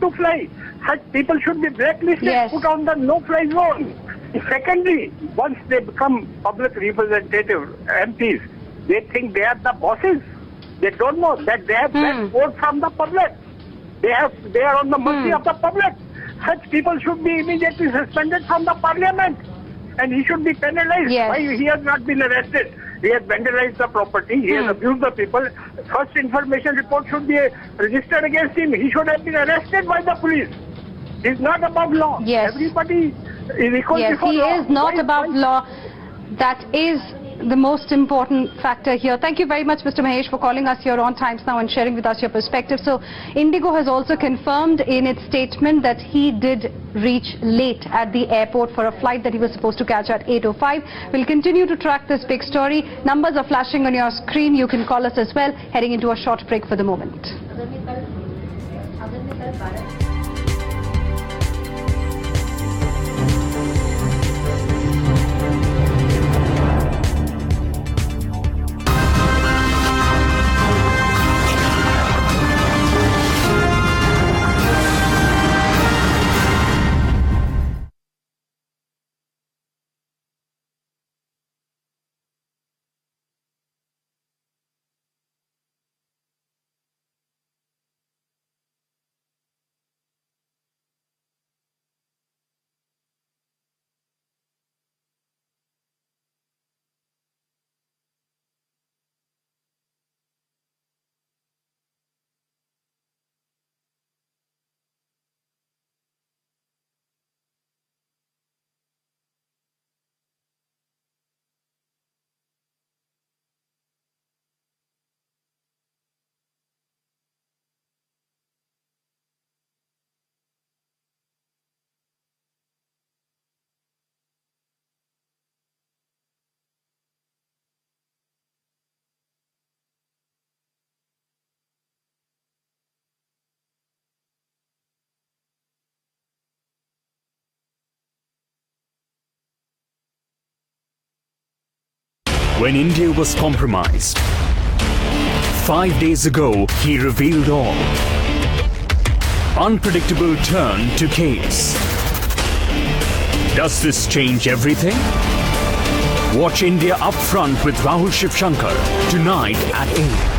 to fly. Such people should be blacklisted, Yes. put on the no-fly zone. Secondly, once they become public representative MPs, they think they are the bosses. They don't know that they have vote from the public. They are on the mercy of the public. Such people should be immediately suspended from the parliament. And he should be penalized. Yes. Why he has not been arrested? He has vandalized the property. He has abused the people. First information report should be registered against him. He should have been arrested by the police. He's not above law. Yes. Everybody is equal Yes, before he law. is not Why- above law. That is the most important factor here. Thank you very much, Mr. Mahesh, for calling us here on Times Now and sharing with us your perspective. So, Indigo has also confirmed in its statement that he did reach late at the airport for a flight that he was supposed to catch at 8:05. We'll continue to track this big story. Numbers are flashing on your screen. You can call us as well. Heading into a short break for the moment. When India was compromised, 5 days ago, he revealed all. Unpredictable turn to chaos. Does this change everything? Watch India Up Front with Rahul Shivshankar tonight at 8.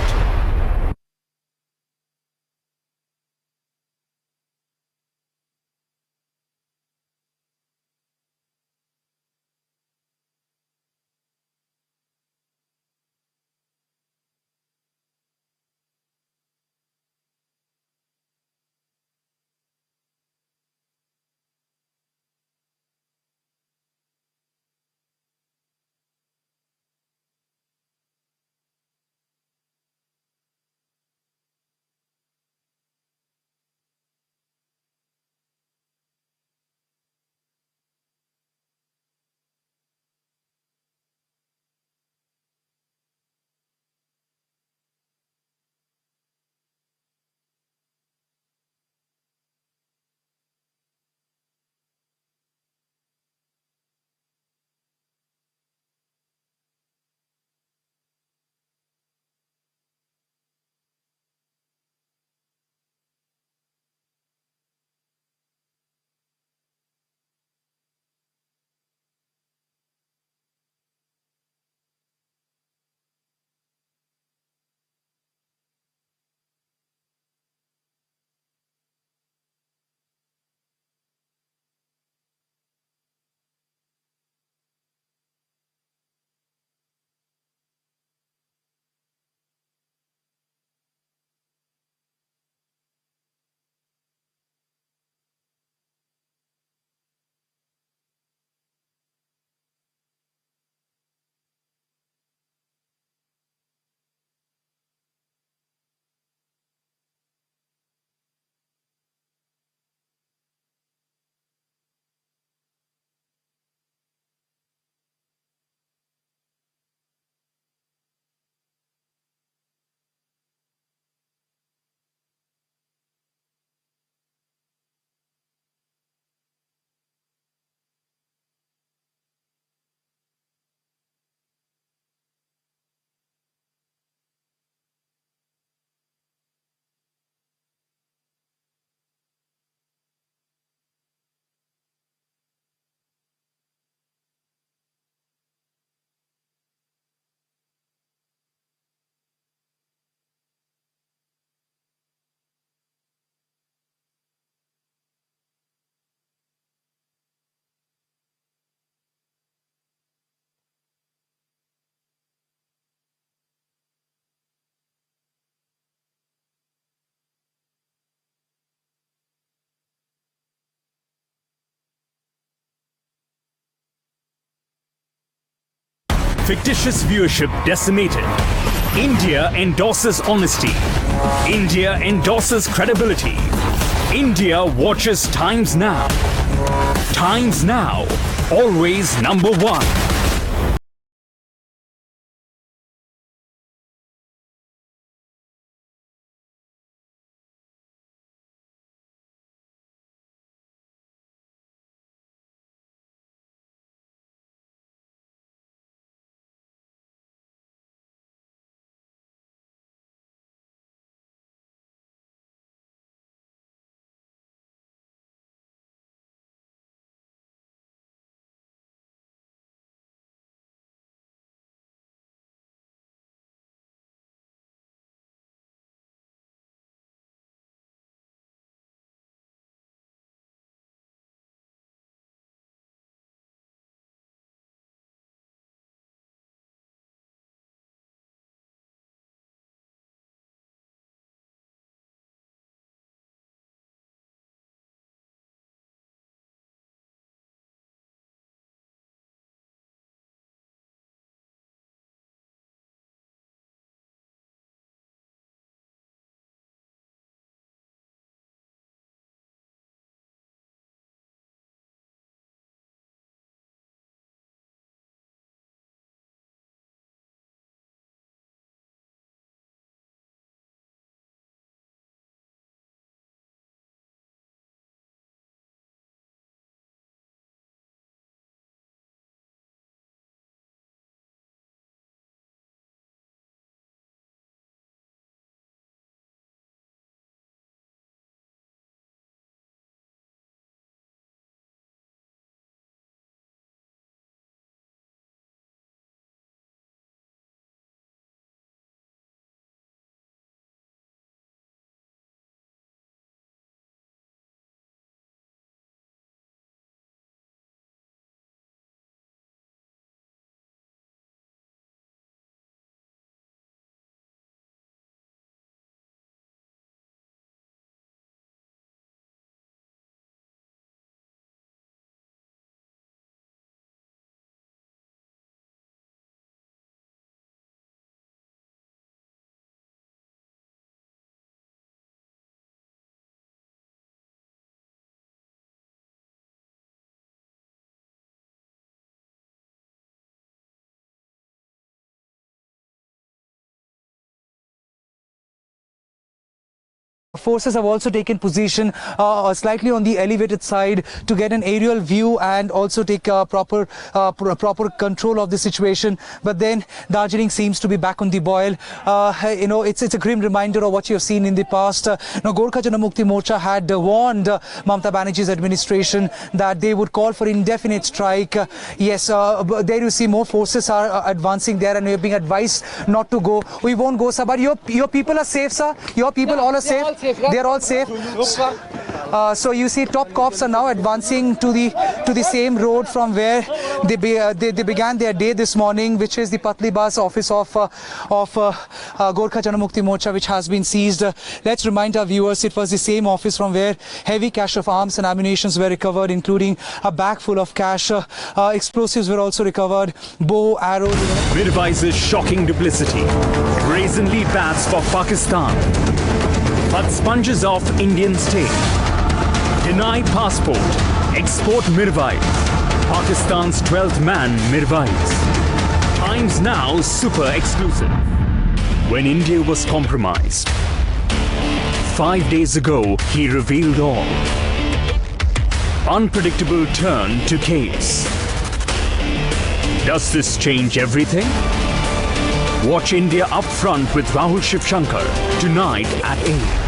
Fictitious viewership decimated. India endorses honesty. India endorses credibility. India watches Times Now. Times Now, always number one. Forces have also taken position slightly on the elevated side to get an aerial view and also take proper control of the situation. But then Darjeeling seems to be back on the boil. It's a grim reminder of what you have seen in the past. Gorkha Janamukti Morcha had warned Mamata Banerjee's administration that they would call for indefinite strike. Yes, there you see more forces are advancing there, and we are being advised not to go. We won't go, sir. But your people are safe, sir. Your people all are safe. They are all safe. So you see, top cops are now advancing to the same road from where they began their day this morning, which is the Patli Bas office of Gorkha Janamukti Morcha, which has been seized. Let's remind our viewers it was the same office from where heavy cache of arms and ammunitions were recovered, including a bag full of cash. Explosives were also recovered, bow, arrows. Mirwai's shocking duplicity brazenly bats for Pakistan, but sponges off Indian state. Deny passport, export Mirwais. Pakistan's 12th man Mirwais. Times Now super exclusive. When India was compromised. 5 days ago, he revealed all. Unpredictable turn to chaos. Does this change everything? Watch India Up Front with Rahul Shivshankar tonight at 8.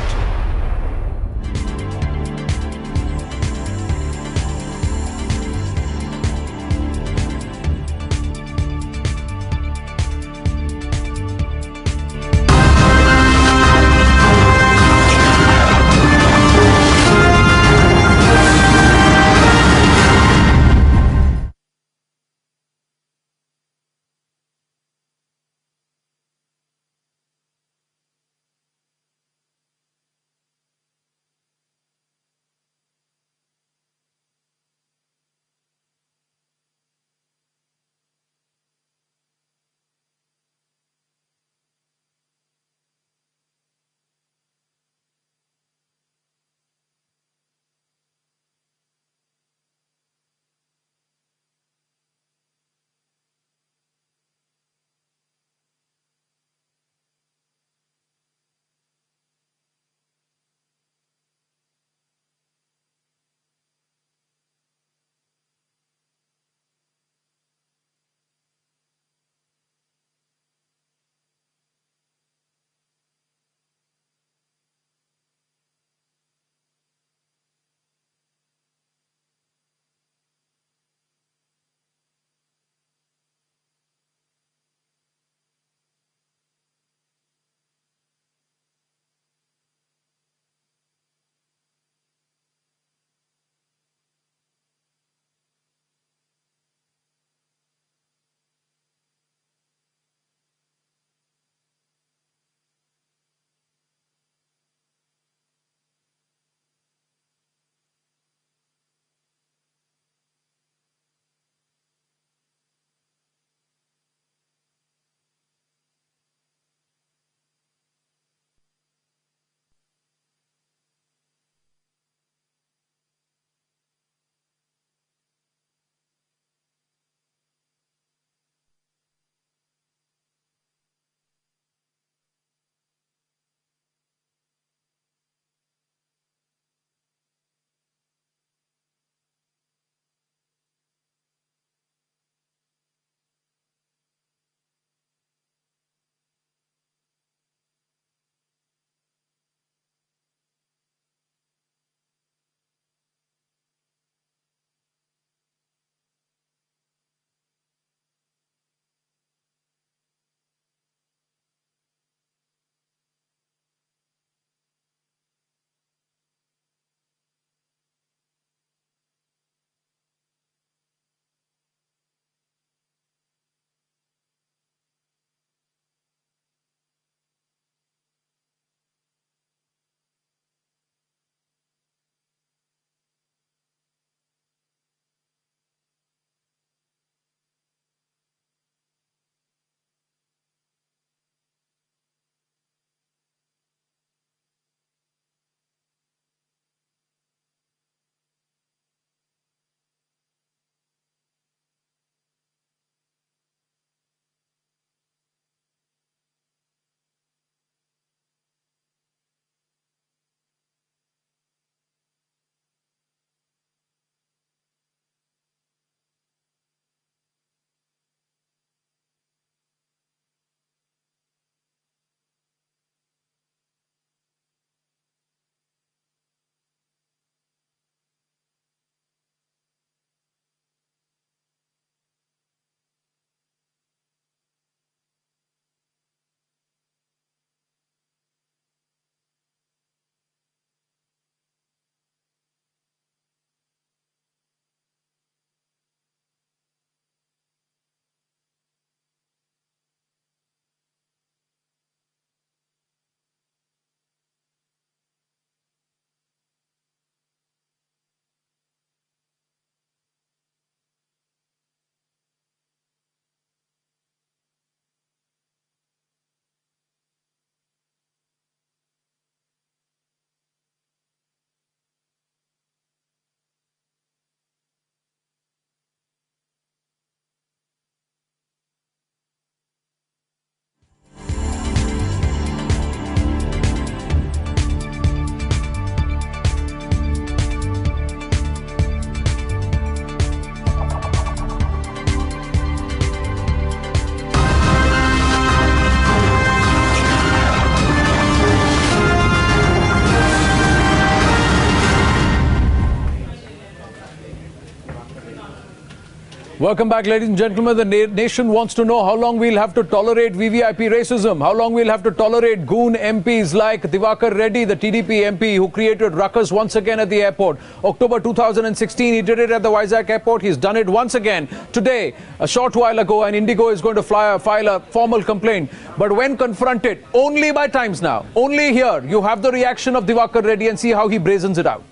Welcome back, ladies and gentlemen. The nation wants to know how long we'll have to tolerate VVIP racism, how long we'll have to tolerate goon MPs like Divakar Reddy, the TDP MP who created ruckus once again at the airport. October 2016, he did it at the Vizag airport. He's done it once again today, a short while ago, and Indigo is going to file a formal complaint. But when confronted, only by Times Now, only here, you have the reaction of Divakar Reddy and see how he brazens it out.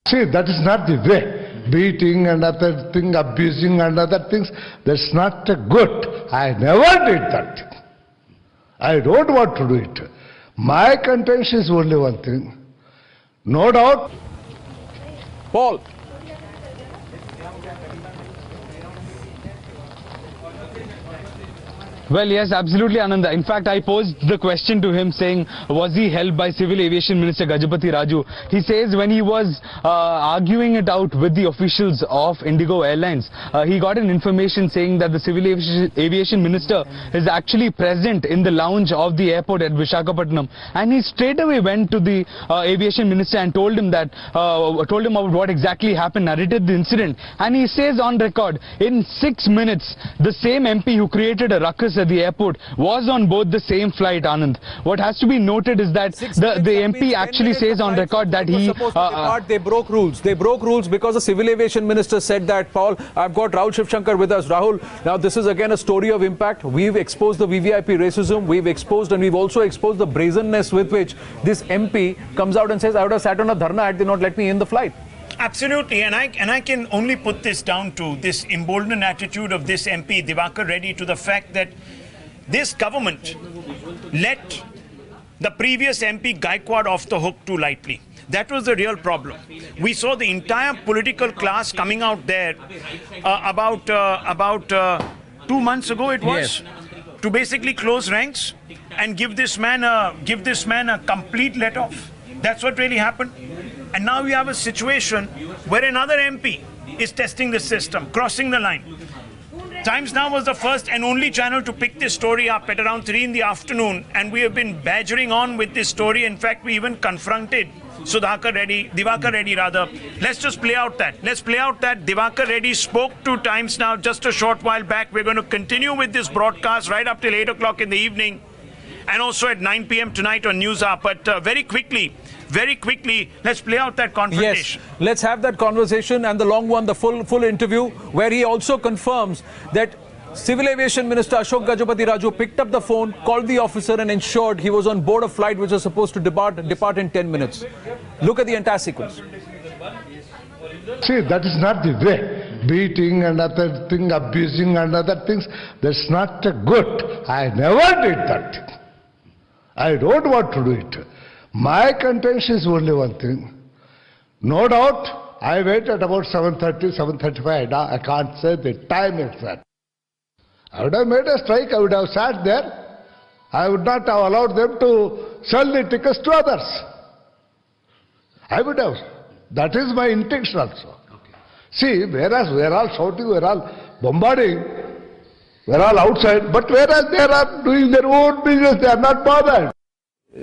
See, that is not the way. Beating and other thing, abusing and other things, that's not good. I never did that. I don't want to do it. My contention is only one thing. No doubt. Paul. Well, yes, absolutely, Ananda. In fact, I posed the question to him saying, was he helped by Civil Aviation Minister Gajapati Raju? He says when he was arguing it out with the officials of Indigo Airlines, he got an information saying that the Civil Aviation Minister is actually present in the lounge of the airport at Visakhapatnam. And he straight away went to the Aviation Minister and told him about what exactly happened, narrated the incident. And he says on record, in 6 minutes, the same MP who created a ruckus at the airport was on board the same flight, Anand. What has to be noted is that the MP actually says on record that he they broke rules. They broke rules because the Civil Aviation Minister said that. Paul, I've got Rahul Shivshankar with us. Rahul, now this is again a story of impact. We've exposed the VVIP racism. We've exposed and we've also exposed the brazenness with which this MP comes out and says, I would have sat on a dharna had they not let me in the flight. Absolutely, and I can only put this down to this emboldened attitude of this MP, Divakar Reddy, to the fact that this government let the previous MP Gaikwad off the hook too lightly. That was the real problem. We saw the entire political class coming out there about 2 months ago it was, to basically close ranks and give this man a complete let-off. That's what really happened. And now we have a situation where another MP is testing the system, crossing the line. Times Now was the first and only channel to pick this story up at around 3 in the afternoon, and we have been badgering on with this story. In fact, we even confronted Divakar Reddy rather. Let's just play out that. Let's play out that Divakar Reddy spoke to Times Now just a short while back. We're going to continue with this broadcast right up till 8 o'clock in the evening, and also at 9 p.m. tonight on News Hour. But very quickly, let's play out that confrontation. Yes, let's have that conversation and the long one, the full interview, where he also confirms that Civil Aviation Minister Ashok Gajapati Raju picked up the phone, called the officer and ensured he was on board a flight which was supposed to depart in 10 minutes. Look at the entire sequence. See, that is not the way. Beating and other thing, abusing and other things, that's not good. I never did that. I don't want to do it. My contention is only one thing. No doubt, I wait at about 7:30, 7:35. I can't say the time exact. I would have made a strike. I would have sat there. I would not have allowed them to sell the tickets to others. I would have. That is my intention also. Okay. See, whereas we are all shouting, we are all bombarding, we are all outside, but whereas they are doing their own business, they are not bothered.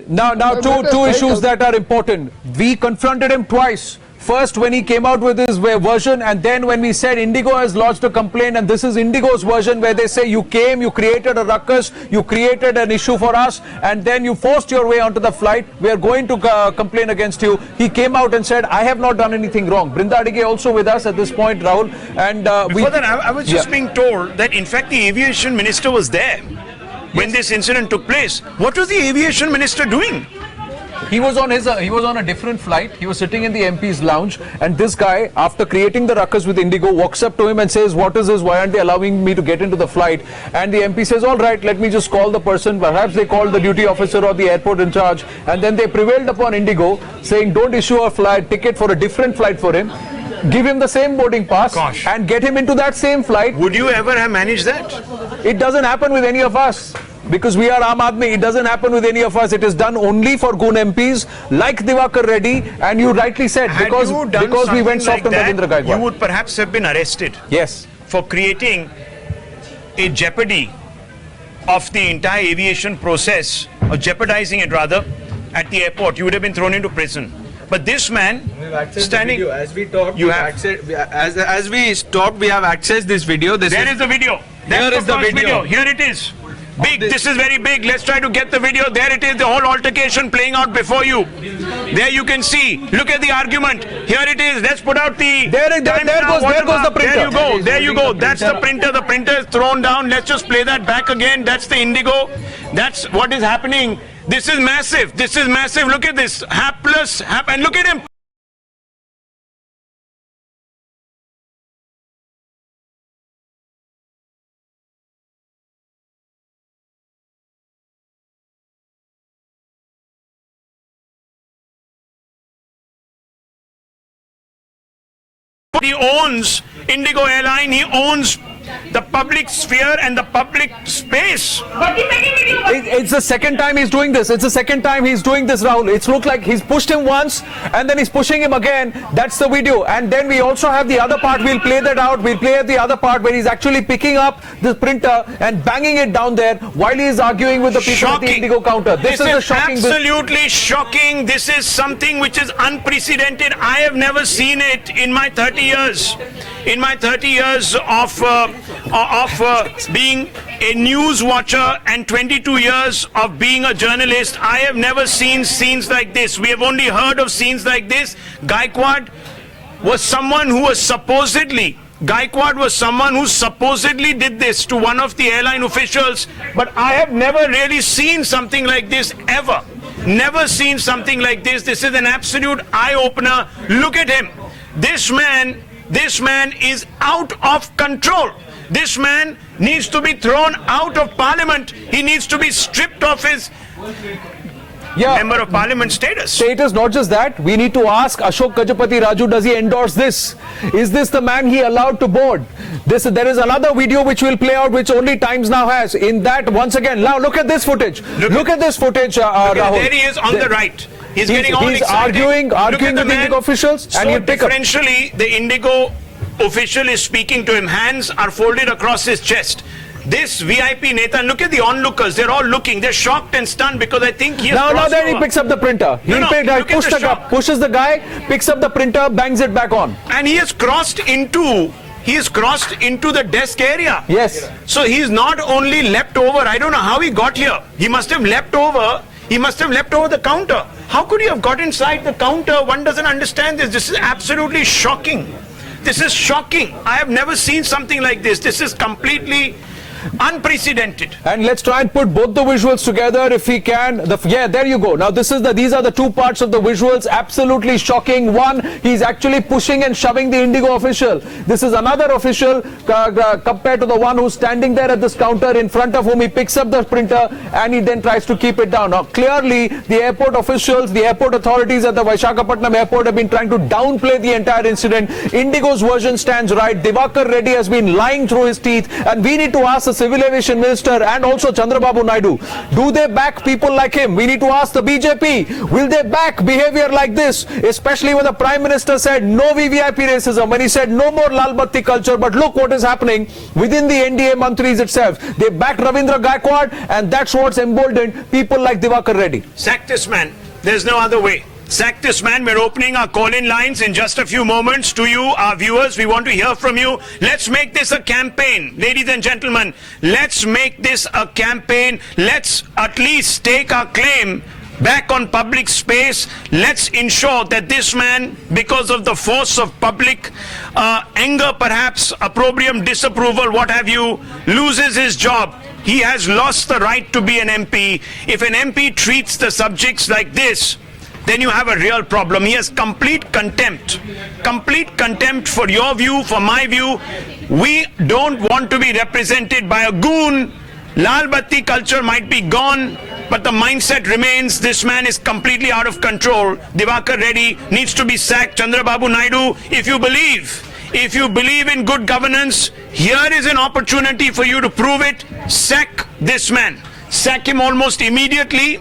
Now two issues that are important. We confronted him twice. First when he came out with his version, and then when we said Indigo has lodged a complaint, and this is Indigo's version where they say you came, you created a ruckus, you created an issue for us, and then you forced your way onto the flight. We are going to complain against you. He came out and said, I have not done anything wrong. Brinda Adige also with us at this point, Rahul. And before that, I was just being told that in fact the aviation minister was there when this incident took place. What was the aviation minister doing? He was on a different flight. He was sitting in the MP's lounge, and this guy, after creating the ruckus with Indigo, walks up to him and says, what is this? Why aren't they allowing me to get into the flight? And the MP says, all right, let me just call the person. Perhaps they called the duty officer or the airport in charge, and then they prevailed upon Indigo, saying don't issue a flight ticket for a different flight for him, give him the same boarding pass, and get him into that same flight. Would you ever have managed that? It doesn't happen with any of us. Because we are Aam Aadmi, it doesn't happen with any of us. It is done only for goon MPs like Divakar Reddy, and you rightly said, because we went soft on Ravindra Gaikwad. You would perhaps have been arrested. Yes. For creating a jeopardy of the entire aviation process, or jeopardizing it rather, at the airport. You would have been thrown into prison. But this man standing, as we talked, you have as we stopped, we have accessed this video. There is the video. Here is the video. Here it is. Big. This is very big. Let's try to get the video. There it is. The whole altercation playing out before you. There you can see. Look at the argument. Here it is. Let's put out the. There goes the printer. There you go. There you go. That's the printer. The printer is thrown down. Let's just play that back again. That's the Indigo. That's what is happening. This is massive. This is massive. Look at this. Hapless. And look at him. He owns Indigo Airline, he owns the public sphere and the public space. It's the second time he's doing this. It's the second time he's doing this, Rahul. It's looked like he's pushed him once and then he's pushing him again. That's the video. And then we also have the other part. We'll play that out. We'll play the other part where he's actually picking up the printer and banging it down there while he's arguing with the people at the Indigo counter. This is absolutely shocking. This is something which is unprecedented. I have never seen it in my 30 years. In my 30 years of being a news watcher and 22 years of being a journalist, I have never seen scenes like this. We have only heard of scenes like this. Gaikwad was someone who supposedly did this to one of the airline officials, but I have never really seen something like this ever. Never seen something like this. This is an absolute eye-opener. Look at him. This man is out of control. This man needs to be thrown out of parliament. He needs to be stripped of his member of parliament status. Not just that, we need to ask Ashok Gajapati Raju, does he endorse this? Is this the man he allowed to board? There is another video which will play out, which only Times Now has. In that, once again, now look at this footage. Look at this footage, Rahul. There he is on the right. He's getting all excited. arguing with the Indigo officials, so and you pick up. Differentially, the Indigo official is speaking to him. Hands are folded across his chest. This VIP Neta, look at the onlookers. They're all looking. They're shocked and stunned because I think he has Now then he picks up the printer. Pushes the guy, picks up the printer, bangs it back on. And he has crossed into the desk area. Yes. So he's not only leapt over. I don't know how he got here. He must have leapt over. He must have leapt over the counter. How could he have got inside the counter? One doesn't understand this. This is absolutely shocking. This is shocking. I have never seen something like this. This is completely unprecedented. And let's try and put both the visuals together if we can. Yeah, there you go. Now these are the two parts of the visuals. Absolutely shocking. One, he's actually pushing and shoving the Indigo official. This is another official compared to the one who's standing there at this counter in front of whom he picks up the printer and he then tries to keep it down. Now clearly the airport officials, the airport authorities at the Visakhapatnam airport have been trying to downplay the entire incident. Indigo's version stands right. Diwakar Reddy has been lying through his teeth, and we need to ask the Civil Aviation Minister and also Chandrababu Naidu, do they back people like him? We need to ask the BJP, will they back behavior like this? Especially when the Prime Minister said no VVIP racism, when he said no more Lal Batti culture. But look what is happening within the NDA mantris itself. They backed Ravindra Gaikwad, and that's what's emboldened people like Diwakar Reddy. Sack this man. There's no other way. Sack this man. We're opening our call-in lines in just a few moments to you, our viewers. We want to hear from you. Let's make this a campaign. Ladies and gentlemen, let's make this a campaign. Let's at least take our claim back on public space. Let's ensure that this man, because of the force of public anger, perhaps opprobrium, disapproval, what have you, loses his job. He has lost the right to be an MP. If an MP treats the subjects like this, then you have a real problem. He has complete contempt for your view, for my view. We don't want to be represented by a goon. Lal Batti culture might be gone, but the mindset remains. This man is completely out of control. Diwakar Reddy needs to be sacked. Chandrababu Naidu, if you believe in good governance, here is an opportunity for you to prove it. Sack this man. Sack him almost immediately.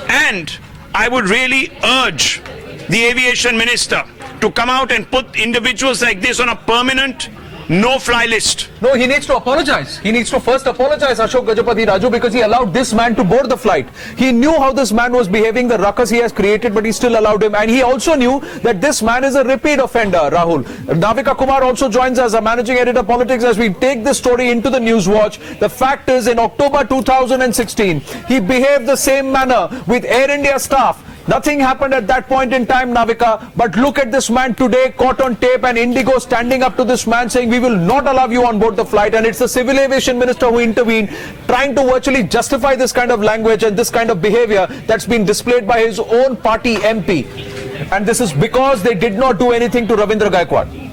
And I would really urge the aviation minister to come out and put individuals like this on a permanent No fly list. No, he needs to apologize. He needs to first apologize, Ashok Gajapati Raju, because he allowed this man to board the flight. He knew how this man was behaving, the ruckus he has created, but he still allowed him. And he also knew that this man is a repeat offender, Rahul. Navika Kumar also joins us, a managing editor politics, as we take this story into the News Watch. The fact is, in October 2016, he behaved the same manner with Air India staff. Nothing happened at that point in time, Navika, but look at this man today, caught on tape, and Indigo standing up to this man saying, we will not allow you on board the flight. And it's the civil aviation minister who intervened, trying to virtually justify this kind of language and this kind of behavior that's been displayed by his own party MP. And this is because they did not do anything to Ravindra Gaikwad.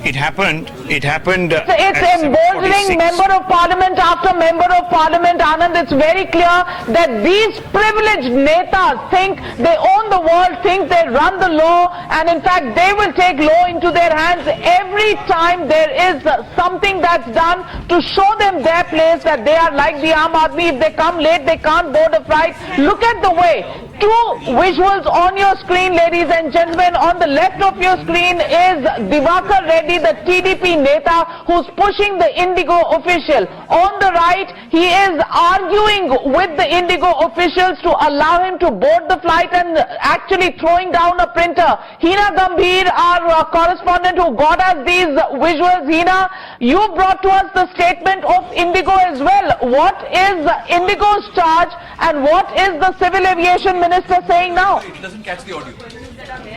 It happened. It's emboldening member of parliament after member of parliament, Anand. It's very clear that these privileged netas think they own the world, think they run the law, and in fact they will take law into their hands every time there is something that's done to show them their place, that they are like the Aam Aadmi. If they come late, they can't board a flight. Look at the way. Two visuals on your screen, ladies and gentlemen. On the left of your screen is Diwakar Reddy, the TDP neta who's pushing the Indigo official. On the right, he is arguing with the Indigo officials to allow him to board the flight and actually throwing down a printer. Hina Gambhir, our correspondent who got us these visuals. Hina, you brought to us the statement of Indigo as well. What is Indigo's charge and what is the civil aviation minister saying now? It doesn't catch the audio.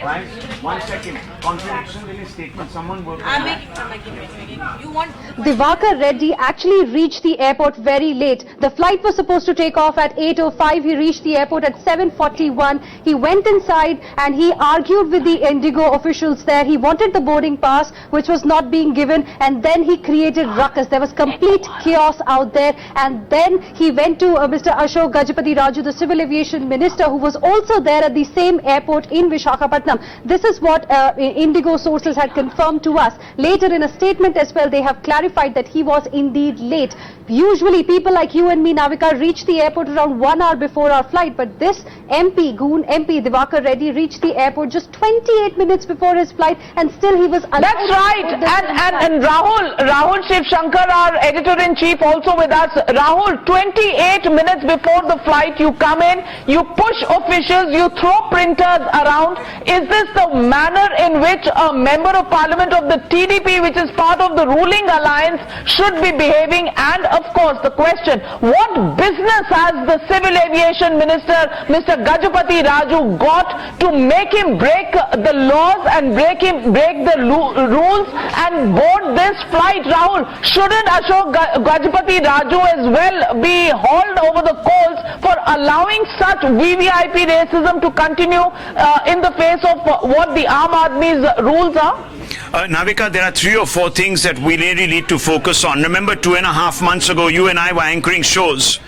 Right? 1 second. Contradiction in his statement. Someone worked. I'm making. You want? Diwakar Reddy actually reached the airport very late. The flight was supposed to take off at 8:05. He reached the airport at 7:41. He went inside and he argued with the Indigo officials there. He wanted the boarding pass, which was not being given, and then he created ruckus. There was complete chaos out there, and then he went to Mr. Ashok Gajapati Raju, the civil aviation minister, who was also there at the same airport in Visakhapatnam. This is what Indigo sources had confirmed to us. Later in a statement as well, they have clarified that he was indeed late. Usually people like you and me, Navika, reach the airport around 1 hour before our flight, but this MP, Goon MP Diwakar Reddy, reached the airport just 28 minutes before his flight, and still he was allowed. That's right. And Rahul Shiv Shankar, our editor-in-chief, also with us. Rahul, 28 minutes before the flight, you come in, you push officials, you throw printers around. Is this the manner in which a member of parliament of the TDP, which is part of the ruling alliance, should be behaving? And of course the question, what business has the civil aviation minister, Mr. Gajapati Raju, got to make him break the laws and break the rules and board this flight? Rahul, shouldn't Ashok Gajapati Raju as well be hauled over the coals for allowing such VVIP racism to continue in the face of what the Aam Aadmi's rules are? Navika, there are 3 or 4 things that we really need to focus on. Remember, 2.5 months ago, you and I were anchoring shows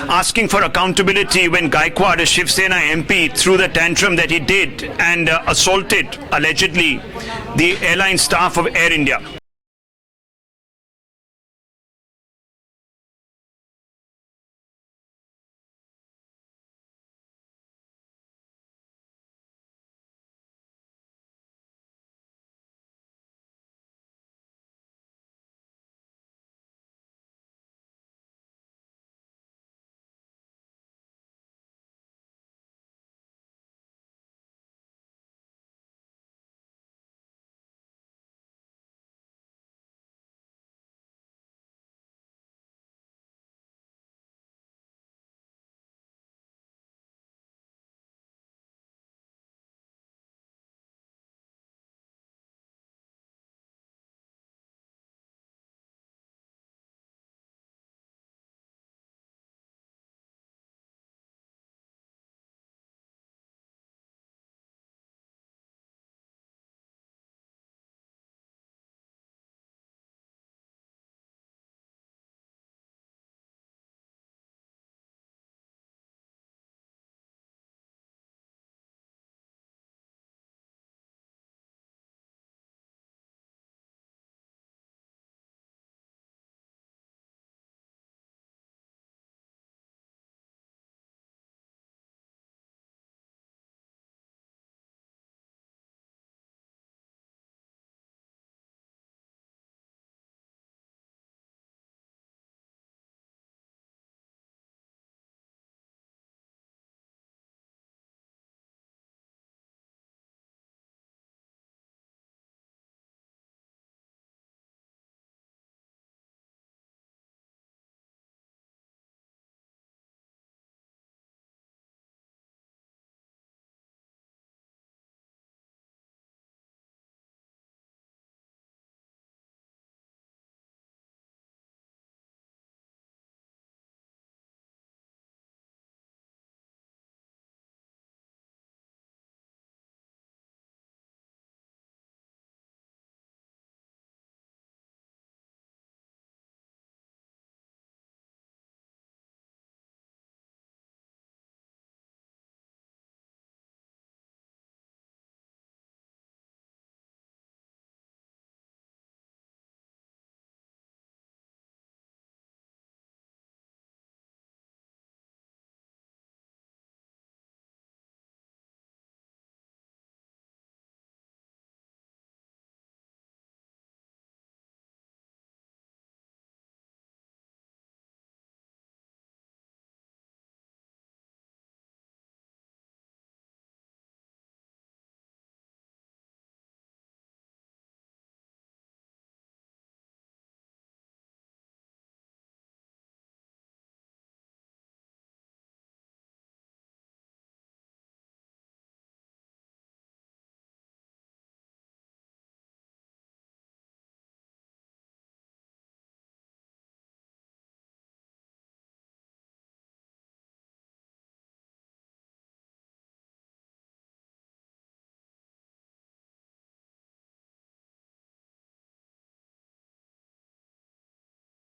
asking for accountability when Gaikwad, a Shiv Sena MP, threw the tantrum that he did and assaulted, allegedly, the airline staff of Air India.